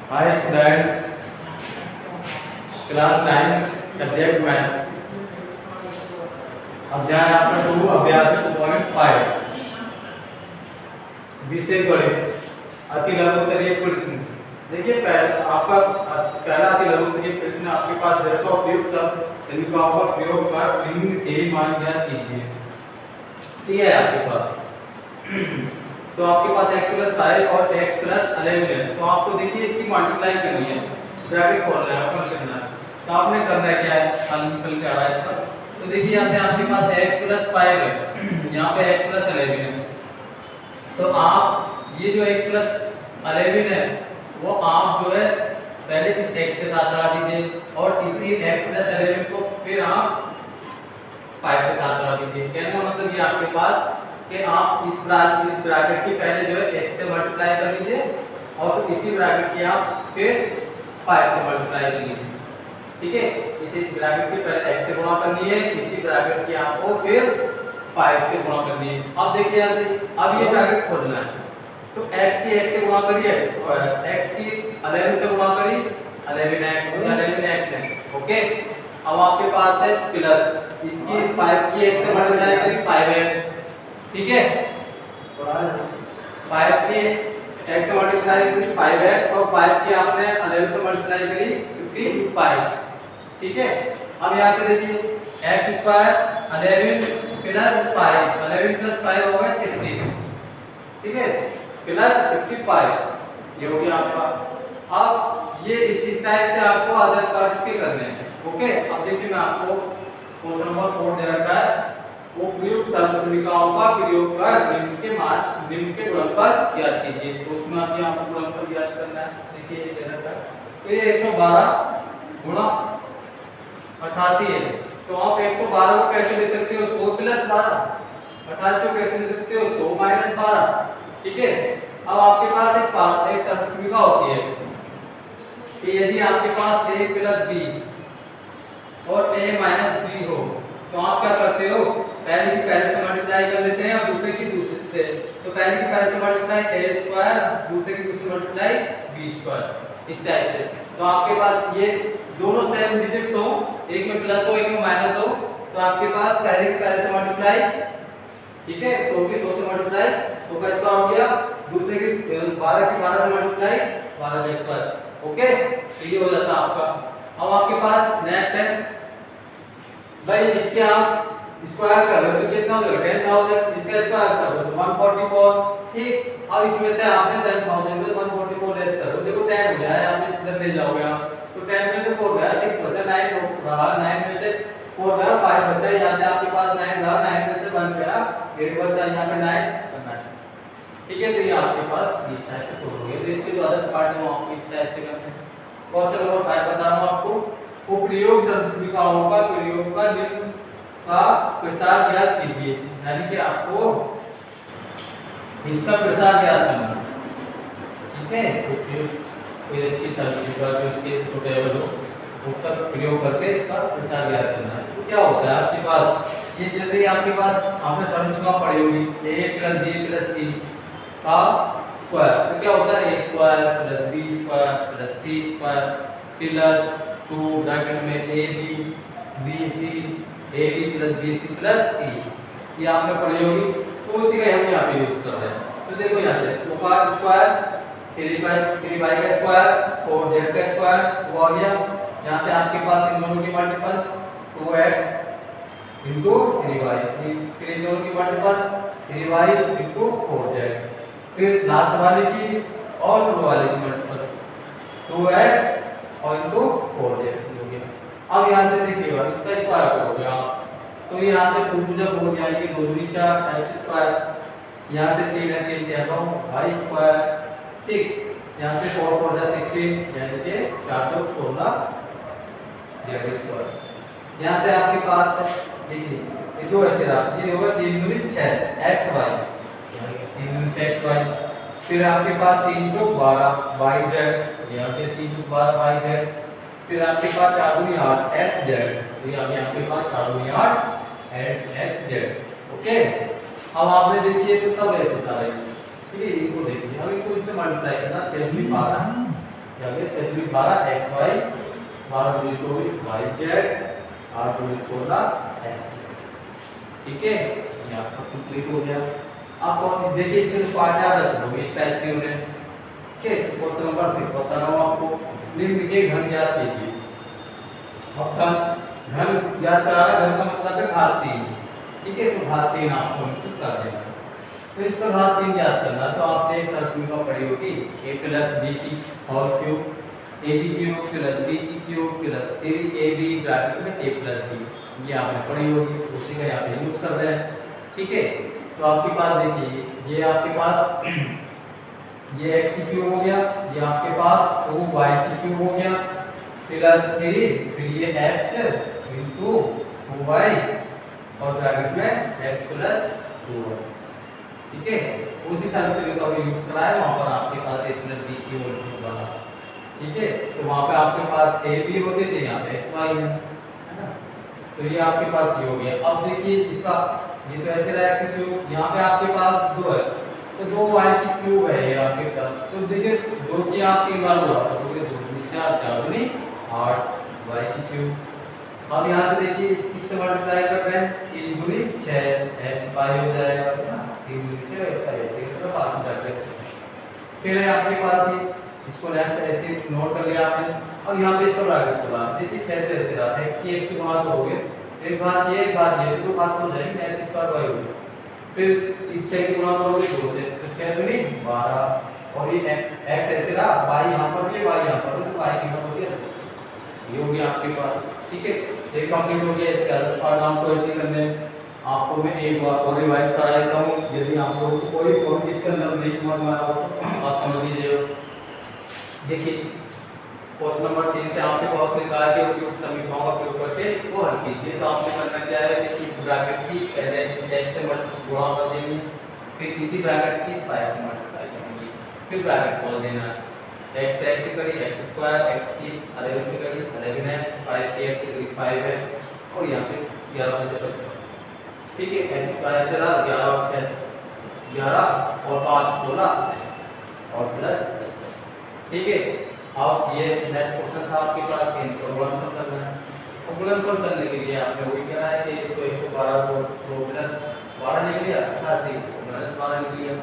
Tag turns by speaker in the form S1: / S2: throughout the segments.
S1: Hi students, class 9 subject math, अध्याय आपका 2 अभ्यास 2.5 विषय गणित अति लघुत्तरीय प्रश्न। देखिए आपका पहला अति लघुत्तरीय प्रश्न आपके पास दे रखा उपयुक्त शब्द तरीकों का प्रयोग कर निम्न के मान ज्ञात कीजिए। ठीक है आपके पास तो आपके पास x + 5 और x + 11 है। तो आपको देखिए इसकी मल्टीप्लाई करनी है, ब्रैकेट खोलना है, ओपन करना है। तो आपने करना है क्या है, हल निकल के आ रहा है इसका। तो देखिए यहाँ से आपके पास x + 5 है, यहाँ पे x + 11 है। तो आप ये जो x + 11 है वो आप जो है पहले इस x के साथ लगा दीजिए और इसी x + 11 को फिर आप 5 के साथ लगा दीजिए। कहने का मतलब ये आपके पास कि आप इस ब्रैकेट की पहले जो है x से मल्टीप्लाई कर लीजिए और फिर इसी ब्रैकेट की आप फिर 5 से मल्टीप्लाई कर लीजिए। ठीक है, इसी ब्रैकेट की पहले x से गुणा करनी है, इसी ब्रैकेट की आपको फिर 5 से गुणा करनी है। अब देखिए यहाँ से अब ये ब्रैकेट खोलना है तो x की x से गुणा करिए x की 11 से गुणा करिए 11x है। ओके, अब आपके पास है प्लस इसकी 5 की x से मल्टीप्लाई करिए 5x। ठीक है, 5 की x से मल्टीप्लाई करी 5x और 5 की आपने 11 से मल्टीप्लाई करी 55। ठीक है, अब यहाँ से देखिए x² 11 + 5 11 + 5 हो गया 16। ठीक है, प्लस 55 ये हो गया आपका। अब ये इस टाइप से आपको अदर पार्ट्स के करने हैं। ओके, अब देखिए मैं आपको क्वेश्चन नंबर 4 दे रखा है, उपयुक्त समीकरणों का प्रयोग कर निम्न के गुणनफल ज्ञात कीजिए। तो उसमें आप यहाँ पर गुणनफल ज्ञात करना है। देखिए ये दे रखा है, तो ये 112 × 88 है। तो आप 112 को कैसे ले सकते हो, 100 + 12। 88 को कैसे ले सकते हो, 100 - 12। ठीक है, अब आपके पास एक समीकरण होती है कि यदि आपके पास a + b और a - b हो तो आप क्या करते हो, पहले की पहले से मल्टीप्लाई कर लेते हैं और दूसरे की दूसरे से। तो पहले की पहले से मल्टीप्लाई a², दूसरे की दूसरी मल्टीप्लाई b², इस टाइप से। तो आपके पास ये दोनों सेम डिजिट्स हो, एक में प्लस हो एक में माइनस हो, तो आपके पास पहले की पहले से मल्टीप्लाई, ठीक है, 100 की 100 से मल्टीप्लाई तो कैसा हो गया, दूसरे की 12 की 12 से मल्टीप्लाई 12²। ओके, तो ये हो जाता आपका। अब आपके पास नेक्स्ट है भाई, इसके आप स्क्वायर कर लो तो कितना हो जाएगा 10000, इसका स्क्वायर कर लो तो 144। ठीक, अब इसमें से आपने 10000 में 144 लेस करो, देखो 10 हो गया है, आप इधर ले जाओगे आप तो 10 में से 4 गया, 6 बचा, 9 रहा, 9 में से 4 गया, 5 बचा, यहाँ से आपके पास 9 रहा, 9 में से 1 गया, 8 बचा, यहाँ पे 9 बना। ठीक है, तो ये आपके पास इस टाइप से सोल्व हो गया। तो इसके जो अदर पार्ट है वो आपको इस टाइप से करते हैं। क्वेश्चन नंबर 5 बता रहा हूँ आपको, उपयोग समीकरणों का प्रयोग कर निम्न का प्रसार ज्ञात कीजिए। यानी कि आपको इसका प्रसार ज्ञात करना। ठीक है, कोई अच्छी समीकरण जो इसके सुटेबल हो उसका प्रयोग करके इसका प्रसार ज्ञात करना है। तो क्या होता है आपके पास, ये जैसे ही आपके पास आपने समीकरण पढ़ी होगी a + b + c का स्क्वायर, तो क्या होता है a² + b² + c² plus 2 bracket में ab bc ab + bc + c, ये आपने पढ़ी होगी। तो उसी का हम यहाँ पे यूज कर रहे हैं। तो देखो यहाँ से 2 का स्क्वायर 3y का स्क्वायर 4z का स्क्वायर वो आ गया। यहाँ से आपके पास इन दोनों की मल्टीपल 2x * 3y, फिर इन दोनों की मल्टीपल 3y * 4z, फिर लास्ट वाले की और शुरू वाले की मल्टीपल 2x और * 4z हो गया। अब यहाँ से देखिएगा इसका स्क्वायर हो गया, तो यहाँ से 2 × 4 यानी कि 2 × 4 x², यहाँ से 3 है 3 क्या 9 y²। ठीक, यहाँ से 4 × 4 = 16 यानी कि 4 × 16 z²। यहाँ से आपके पास देखिए ये दो ऐसे रहा, ये होगा 3 × 6 xy, 3 × 6 xy। फिर आपके पास 3 × 12 yz, यहाँ से 3 × 12 yz। फिर आपके पास 4 × 8 xz, तो यहाँ आपके पास 4 × 8 xz। ओके, अब आपने देखिए तो सब ऐसे होता है। ठीक है, इनको देखिए, अब इनको इनसे मल्टीप्लाई करना, 6 दूनी 12 या फिर 6 दूनी 12 एक्स वाई, 12 दूनी 24 वाई जेड, 8 दूनी 16 एक्स। ठीक है, ये आपका कंप्लीट हो गया। आप देखिए इसके तो पार्ट याद रख लो, इस टाइप से होने। ठीक है, क्वेश्चन नंबर 6 बता रहा हूँ आपको, निम्न के घन ज्ञात कीजिए। अब घन ज्ञात करा रहा है, घन का मतलब है घात 3। ठीक है, तो घात 3 आपको इनपुट कर देना। तो इसका घात 3 ज्ञात करना, तो आपने एक सर्च में पढ़ी होगी a प्लस b की whole cube, ab cube plus b की क्यूब प्लस 3ab ब्रैकेट में a प्लस b, ये आपने पढ़ी होगी, उसी का यहाँ पे यूज कर रहे हैं। ठीक है, तो आपके पास देखिए ये आपके पास ये x की क्यूब हो गया, ये आपके पास 2y की क्यूब हो गया प्लस 3, फिर ये x इंटू 2y और ब्रैकेट में x प्लस 2y। ठीक है, उसी सॉल्यूशन का यूज करा है, वहां पर आपके पास a प्लस b की होल क्यूब बना। ठीक है, तो वहां पे आपके पास a b होते थे, यहाँ पे x y है ना, तो ये आपके पास ये हो गया। अब देखिए इसका ये तो ऐसे रहा x क्यूब, यहाँ पे आपके पास 2 है, तो 2y की क्यूब है ये आपके पास, तो देखिए 2 की आप 3 बार उड़ा तो 2 दूनी 4, 4 दूनी 8 y की क्यूब। अब यहाँ से देखिए इससे मल्टीप्लाई कर रहे हैं, 3 दूनी 6 x y हो जाएगा ना, 3 दूनी 6 x y ऐसे इसका बात करते हैं। फिर है आपके पास ये, इसको नेक्स्ट ऐसे नोट कर लिया आपने। अब यहाँ पे इसको ब्रैकेट खोला, देखिए 6 से ऐसे रहा x की x से गुणा तो हो गए, एक बात ये तो बात हो जाएगी x स्क्वायर y हो गया, फिर इस 6 की गुणा करोगे 2 से, तो 6 दूनी 12 और ये x ऐसे रहा, y यहाँ पर भी y यहाँ पर, तो y की कीमत हो गया, ये हो गया आपके पास। ठीक है, ये कंप्लीट हो गया। इसके अदर पार्ट आपको ऐसे करने, आपको मैं एक बार और रिवाइज करा देता हूँ, यदि आप लोगों को कोई पॉइंट इसके अंदर नहीं समझ में आया हो तो आप समझ लीजिएगा। देखिए क्वेश्चन नंबर 3 से आपके पास लिखा है कि उपयुक्त समीकरणों का प्रयोग करके इसको हल कीजिए। तो आपने करना क्या है कि इस ब्रैकेट की पहले x से गुणा कर देंगे, फिर इसी ब्रैकेट की इस y से मल्टीप्लाई करेंगे, फिर ब्रैकेट खोल देना, x से करी x स्क्वायर, x की 11 से करी 11 है, 5 की x से करी 5x और यहाँ से 11 बचे 55। ठीक है, x स्क्वायर से रहा 11 और 6 11 और 5 16 और प्लस। ठीक है, अब ये नेक्स्ट क्वेश्चन था आपके पास, इनको गुणनफल करना है। तो गुणनफल करने के लिए आपने वही किया है कि इसको 112 को प्लस 12 लिख लिया, 88 को माइनस 12 लिख लिया।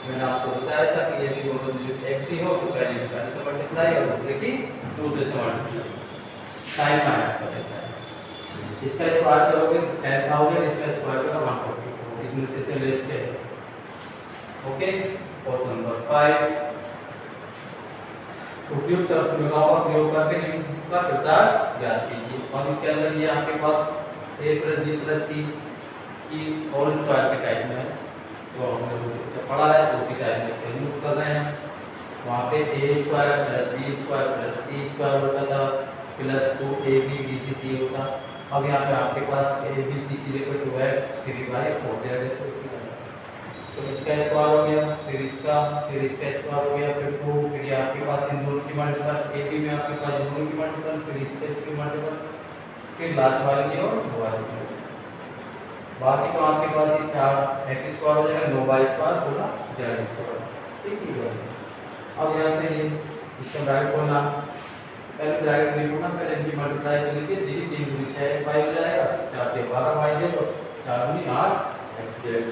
S1: मैंने आपको बताया था कि यदि दोनों डिजिट x ही हो तो पहले से मल्टीप्लाई और दूसरे की दूसरे से मल्टीप्लाई, साइन माइनस कर देता है। इसका स्क्वायर करोगे 10,000, इसका स्क्वायर करोगे 140, इसमें से लेस के। ओके, क्वेश्चन नंबर 5, उपयुक्त समीकरणों का प्रयोग करके निम्न का प्रसार ज्ञात कीजिए। और इसके अंदर ये आपके पास a plus b plus c की होल स्क्वायर के टाइप में है, तो हमने इससे पढ़ा है, उसी टाइप में इसे यूज कर रहे हैं। वहाँ पे a square plus b square plus c square होता था प्लस 2ab bc होता। अब यहाँ पे आपके पास a b c की जगह 2x 3y 4z, तो इसका स्क्वायर हो गया, फिर इसका स्क्वायर हो गया, फिर 2, फिर ये आपके पास इन दोनों की मल्टीपल, ab में आपके पास दोनों की मल्टीपल, फिर इसकी मल्टीपल, फिर लास्ट वाले की और 2 वाले की। बाकी तो आपके पास ये 4 x स्क्वायर हो जाएगा, 9y स्क्वायर होगा z स्क्वायर। ठीक है, अब यहाँ से ये इसका ब्रैकेट खोलना, पहले ब्रैकेट नहीं खोलना, पहले इनकी मल्टीप्लाई कर लीजिए, धीरे 3 दूनी 6y हो जाएगा, 4 से 12y और 4 दूनी 8x।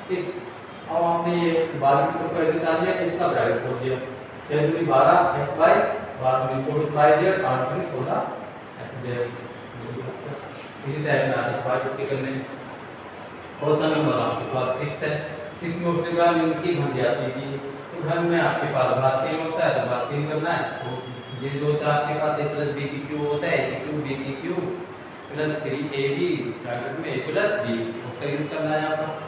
S1: ठीक, अब आपने ये बाकी को कैसे डाल दिया, इसका ब्रैकेट खोल दिया, 6 दूनी 12 x y, 12 दूनी 24 y z, 8 दूनी 16 x z। इसी टाइप में आप बात इसके करने। और नंबर आपके पास 6 है, 6 में उसके बाद इनकी घन ज्ञात कीजिए। तो घन में आपके पास घात 3 होता है, तो घात 3 करना है, तो ये जो होता है आपके पास a प्लस b की क्यूब होता है, a क्यूब b की क्यूब प्लस 3ab ब्रैकेट में a प्लस b, उसका यूज करना है आपको।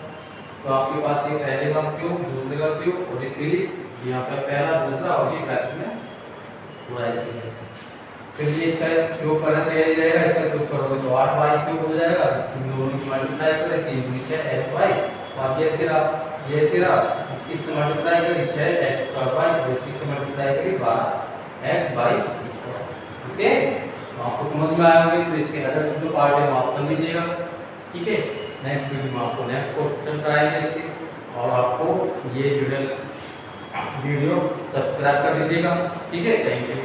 S1: तो आपके पास ये पहले का क्यूब, दूसरे का क्यूब और ये 3, यहाँ पे पहला दूसरा और ये ब्रैकेट में पूरा ऐसे। फिर ये इसका क्यूब करना तैयारी रहेगा, इसका क्यूब करोगे तो 8y क्यूब हो जाएगा, दोनों की मल्टीप्लाई करें 3 दूनी 6 xy, और ये सिरा इसकी से मल्टीप्लाई करें 6x स्क्वायर y और इसकी से मल्टीप्लाई करें 12x बाई स्क्वायर। ओके, तो आपको समझ में आया होगा। तो इसके अदर जो पार्ट है वो आप कर लीजिएगा। ठीक है, नेक्स्ट वीडियो में आपको नेक्स्ट क्वेश्चन कराएंगे इसके, और आपको ये जो है वीडियो सब्सक्राइब कर दीजिएगा। ठीक है, थैंक यू।